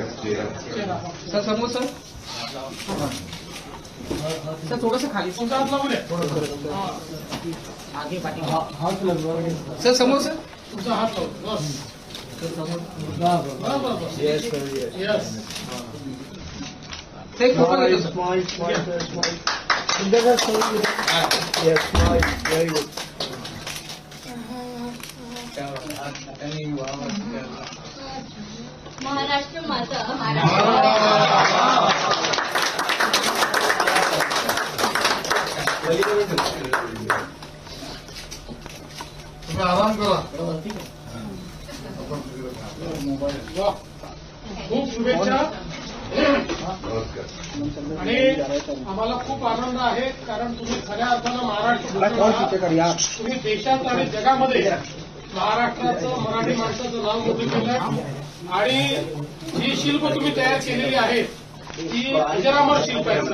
Sir समोर sir sir थोड़ा सा खाली आगे पाठी सर समोर सर हाथ yes sir yes take photo smile yes smile very good Maharashtra माझा आराम करा. खूप शुभेच्छा आणि आम्हाला खूप आनंद आहे कारण तुम्ही खऱ्या अर्थानं महाराष्ट्र तुम्ही देशात आणि जगामध्ये महाराष्ट्राचं मराठी माणसाचं नाव मोठं केलं आणि जी शिल्प तुम्ही तयार केलेली आहेत ती अजरामर शिल्प आहेत.